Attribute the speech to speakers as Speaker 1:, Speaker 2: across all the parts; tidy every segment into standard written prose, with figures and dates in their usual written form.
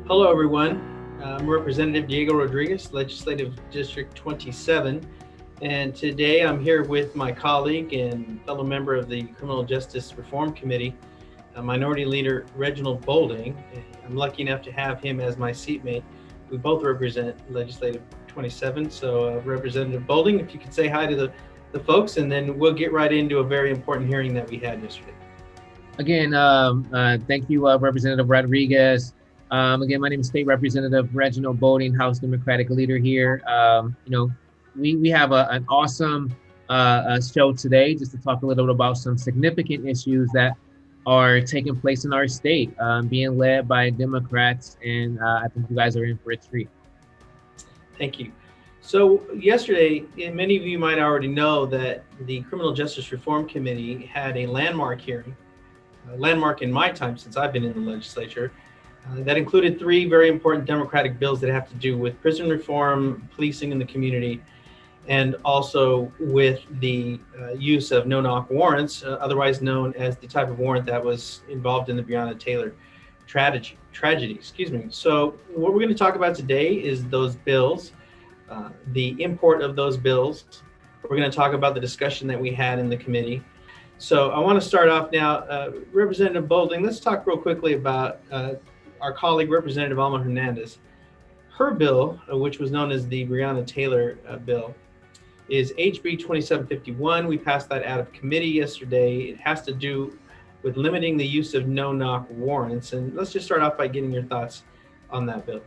Speaker 1: Hello, everyone. I'm Representative Diego Rodriguez, Legislative District 27, and today I'm here with my colleague and fellow member of the Criminal Justice Reform Committee, Minority Leader Reginald Bolding. I'm lucky enough to have him as my seatmate. We both represent Legislative 27, so Representative Bolding, if you could say hi to the folks, and then we'll get right into a very important hearing that we had yesterday.
Speaker 2: Again, thank you, Representative Rodriguez. Again, my name is State Representative Reginald Bolding, House Democratic Leader here. We have an awesome show today just to talk a little bit about some significant issues that are taking place in our state, being led by Democrats, and I think you guys are in for a treat.
Speaker 1: Thank you. So yesterday, many of you might already know that the Criminal Justice Reform Committee had a landmark hearing, landmark in my time since I've been in the legislature, that included three very important Democratic bills that have to do with prison reform, policing in the community, and also with the use of no-knock warrants, otherwise known as the type of warrant that was involved in the Breonna Taylor tragedy. So what we're going to talk about today is those bills, the import of those bills. We're going to talk about the discussion that we had in the committee. So I want to start off now, Representative Bolding, let's talk real quickly about our colleague, Representative Alma Hernandez. Her bill, which was known as the Breonna Taylor bill, is HB 2751. We passed that out of committee yesterday. It has to do with limiting the use of no-knock warrants. And let's just start off by getting your thoughts on that bill.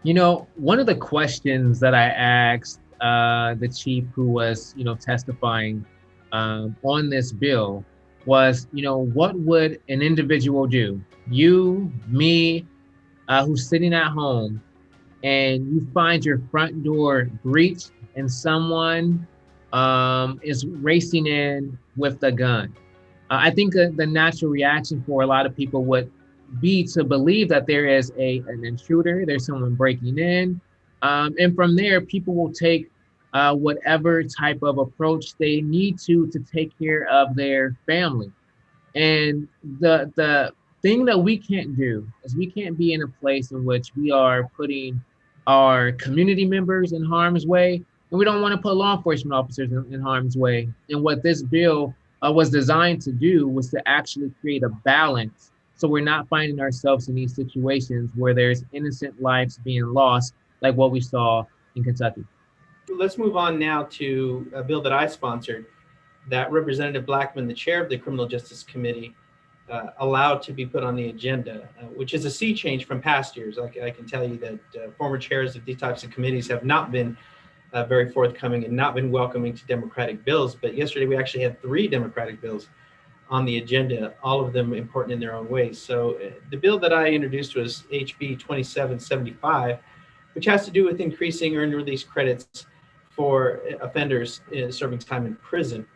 Speaker 2: You know, one of the questions that I asked the chief who was, testifying on this bill was, what would an individual do? You, me, who's sitting at home, and you find your front door breached and someone is racing in with a gun. I think the natural reaction for a lot of people would be to believe that there is an intruder, there's someone breaking in. And from there, people will take whatever type of approach they need to take care of their family. And the thing that we can't do is we can't be in a place in which we are putting our community members in harm's way, and we don't want to put law enforcement officers in harm's way. And what this bill was designed to do was to actually create a balance, so we're not finding ourselves in these situations where there's innocent lives being lost, like what we saw in Kentucky.
Speaker 1: Let's move on now to a bill that I sponsored, that Representative Blackman, the chair of the Criminal Justice Committee, allowed to be put on the agenda, which is a sea change from past years. I can tell you that former chairs of these types of committees have not been very forthcoming and not been welcoming to Democratic bills. But yesterday we actually had three Democratic bills on the agenda, all of them important in their own ways. So the bill that I introduced was HB 2775, which has to do with increasing earned release credits for offenders serving time in prison.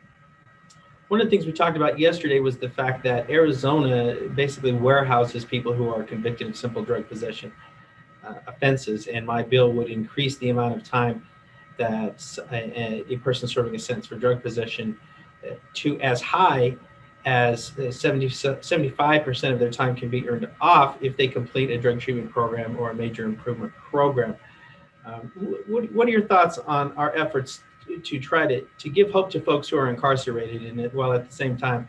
Speaker 1: One of the things we talked about yesterday was the fact that Arizona basically warehouses people who are convicted of simple drug possession offenses, and my bill would increase the amount of time that a person serving a sentence for drug possession to as high as 75% of their time can be earned off if they complete a drug treatment program or a major improvement program. What are your thoughts on our efforts to try to give hope to folks who are incarcerated, and while at the same time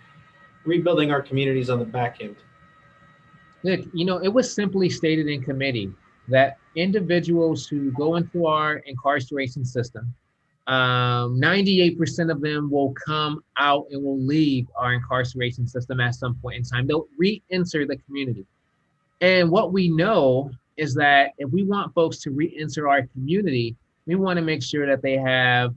Speaker 1: rebuilding our communities on the back end?
Speaker 2: Look, it was simply stated in committee that individuals who go into our incarceration system, 98% of them will come out and will leave our incarceration system at some point in time. They'll re-enter the community. And what we know is that if we want folks to re-enter our community, we want to make sure that they have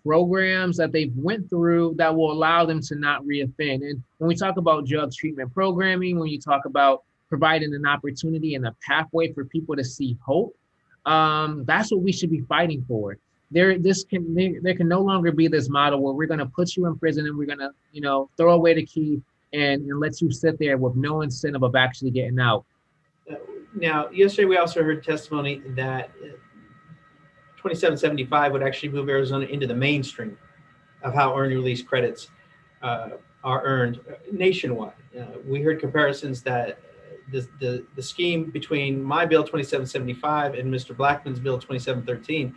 Speaker 2: programs that they've went through that will allow them to not reoffend. And when we talk about drug treatment programming, when you talk about providing an opportunity and a pathway for people to see hope, that's what we should be fighting for. There can no longer be this model where we're going to put you in prison and we're going to, throw away the key and let you sit there with no incentive of actually getting out.
Speaker 1: Now, yesterday we also heard testimony that 2775 would actually move Arizona into the mainstream of how earned release credits are earned nationwide. We heard comparisons that the scheme between my bill 2775 and Mr. Blackman's bill 2713,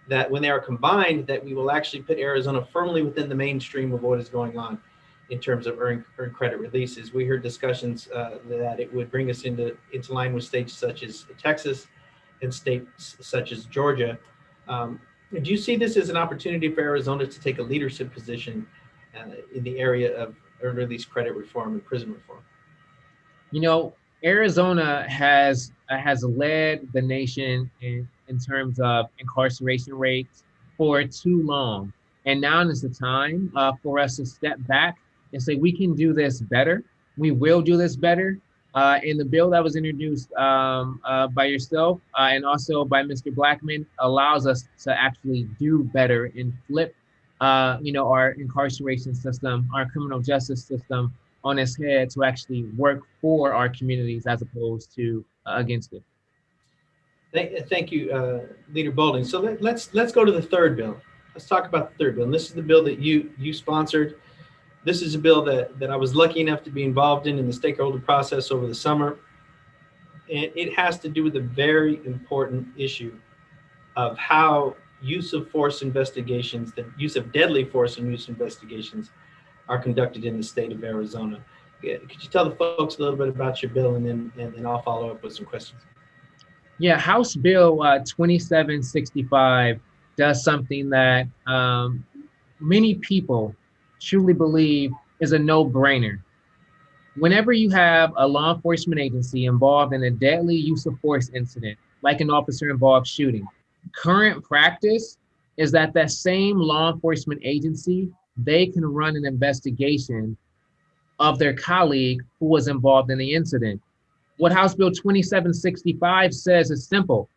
Speaker 1: that when they are combined, that we will actually put Arizona firmly within the mainstream of what is going on in terms of earned credit releases. We heard discussions that it would bring us into line with states such as Texas and states such as Georgia. Do you see this as an opportunity for Arizona to take a leadership position in the area of earned release credit reform and prison reform?
Speaker 2: You know, Arizona has led the nation in terms of incarceration rates for too long, and now is the time for us to step back and say we can do this better. We will do this better. In the bill that was introduced by yourself and also by Mr. Blackman allows us to actually do better and flip, our incarceration system, our criminal justice system on its head to actually work for our communities as opposed to against it.
Speaker 1: Thank you, Leader Boulding. So let's go to the third bill. Let's talk about the third bill. And this is the bill that you sponsored. This is a bill that I was lucky enough to be involved in the stakeholder process over the summer. And it has to do with a very important issue of how use of force investigations, the use of deadly force and use investigations are conducted in the state of Arizona. Could you tell the folks a little bit about your bill, and then I'll follow up with some questions?
Speaker 2: Yeah, House Bill 2765 does something that many people truly believe is a no-brainer. Whenever you have a law enforcement agency involved in a deadly use of force incident, like an officer-involved shooting, current practice is that that same law enforcement agency, they can run an investigation of their colleague who was involved in the incident. What House Bill 2765 says is simple.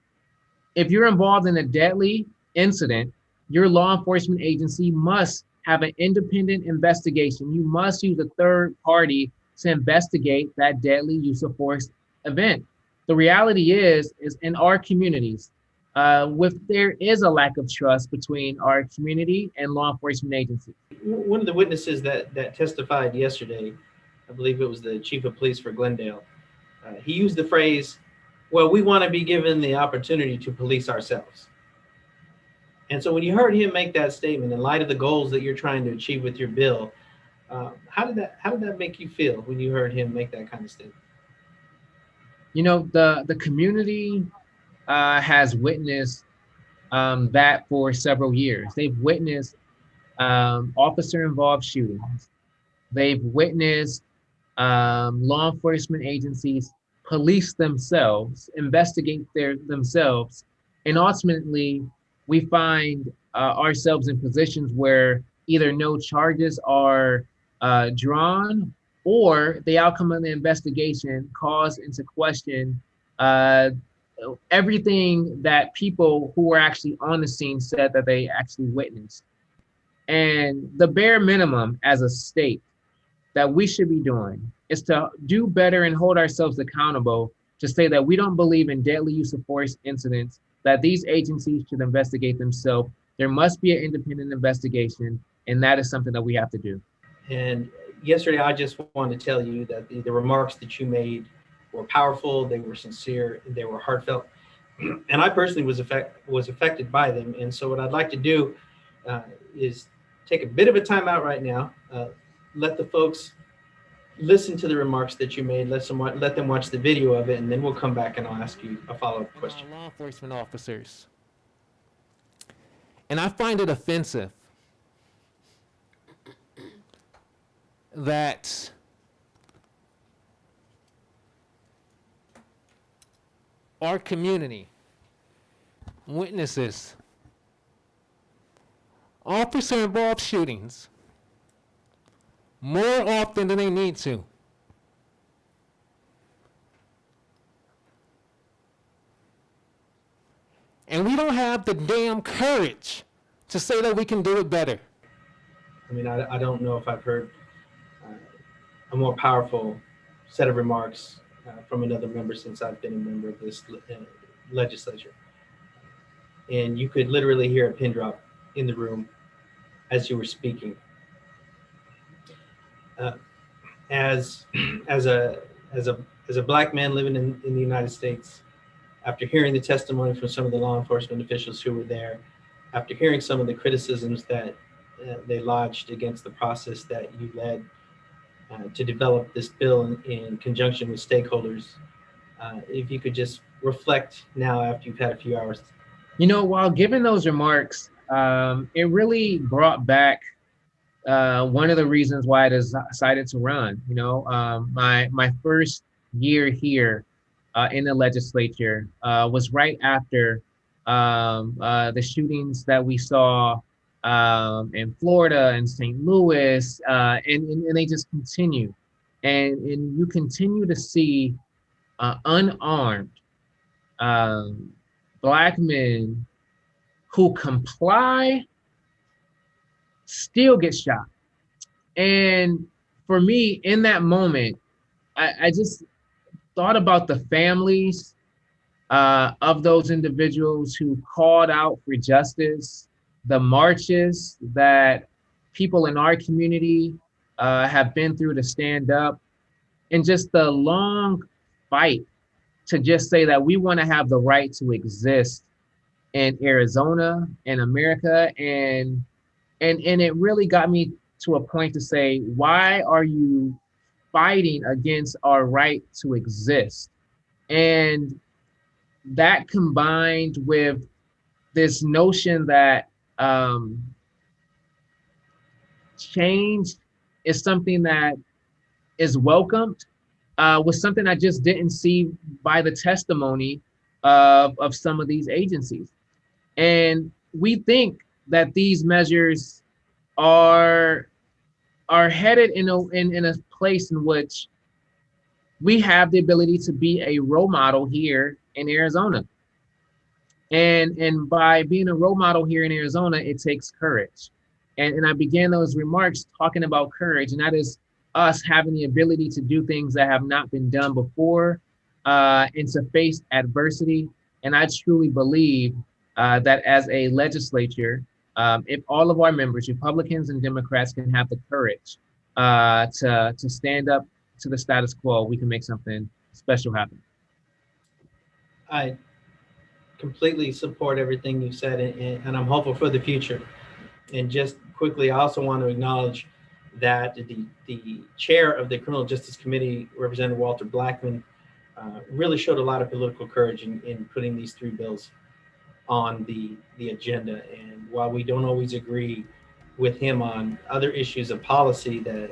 Speaker 2: If you're involved in a deadly incident, your law enforcement agency must have an independent investigation. You must use a third party to investigate that deadly use of force event. The reality is in our communities, there is a lack of trust between our community and law enforcement agencies.
Speaker 1: One of the witnesses that testified yesterday, I believe it was the chief of police for Glendale, he used the phrase, well, we want to be given the opportunity to police ourselves. And so when you heard him make that statement, in light of the goals that you're trying to achieve with your bill, how did that make you feel when you heard him make that kind of statement?
Speaker 2: You know, the community has witnessed that for several years. They've witnessed officer-involved shootings. They've witnessed law enforcement agencies police themselves, investigate themselves, and ultimately we find ourselves in positions where either no charges are drawn or the outcome of the investigation calls into question everything that people who were actually on the scene said that they actually witnessed. And the bare minimum as a state that we should be doing is to do better and hold ourselves accountable to say that we don't believe in deadly use of force incidents, that these agencies should investigate themselves. There must be an independent investigation, and that is something that we have to do.
Speaker 1: And yesterday, I just wanted to tell you that the remarks that you made were powerful, they were sincere, they were heartfelt, and I personally was affected by them. And so what I'd like to do is take a bit of a time out right now, let the folks listen to the remarks that you made, let them watch the video of it, and then we'll come back and I'll ask you a follow-up question.
Speaker 3: Law enforcement officers. And I find it offensive that our community witnesses officer-involved shootings more often than they need to. And we don't have the damn courage to say that we can do it better.
Speaker 1: I mean, I don't know if I've heard a more powerful set of remarks from another member since I've been a member of this legislature. And you could literally hear a pin drop in the room as you were speaking. As a as a Black man living in the United States, after hearing the testimony from some of the law enforcement officials who were there, after hearing some of the criticisms that they lodged against the process that you led to develop this bill in conjunction with stakeholders, if you could just reflect now after you've had a few hours.
Speaker 2: While giving those remarks, it really brought back one of the reasons why I decided to run. My first year here in the legislature was right after the shootings that we saw in Florida and St. Louis, and they just continue, and you continue to see unarmed Black men who comply still get shot. And for me, in that moment, I just thought about the families of those individuals who called out for justice, the marches that people in our community have been through to stand up, and just the long fight to just say that we want to have the right to exist in Arizona and America. And it really got me to a point to say, why are you fighting against our right to exist? And that combined with this notion that change is something that is welcomed was something I just didn't see by the testimony of some of these agencies. And we think that these measures are headed in a place in which we have the ability to be a role model here in Arizona. And by being a role model here in Arizona, it takes courage. And I began those remarks talking about courage, and that is us having the ability to do things that have not been done before, and to face adversity. And I truly believe that as a legislature, if all of our members, Republicans and Democrats, can have the courage to stand up to the status quo, we can make something special happen.
Speaker 1: I completely support everything you said, and I'm hopeful for the future. And just quickly, I also want to acknowledge that the chair of the Criminal Justice Committee, Representative Walter Blackman, really showed a lot of political courage in putting these three bills on the agenda. And while we don't always agree with him on other issues of policy, that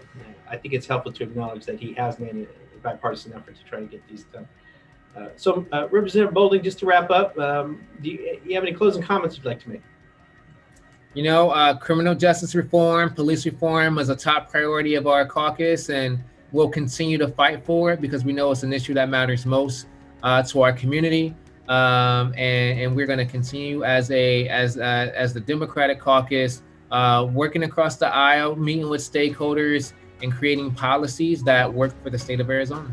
Speaker 1: I think it's helpful to acknowledge that he has made a bipartisan effort to try to get these done. So Representative Bolding, just to wrap up, do you have any closing comments you'd like to make?
Speaker 2: Criminal justice reform, police reform is a top priority of our caucus, and we'll continue to fight for it because we know it's an issue that matters most to our community. And we're going to continue as the Democratic caucus, working across the aisle, meeting with stakeholders, and creating policies that work for the state of Arizona.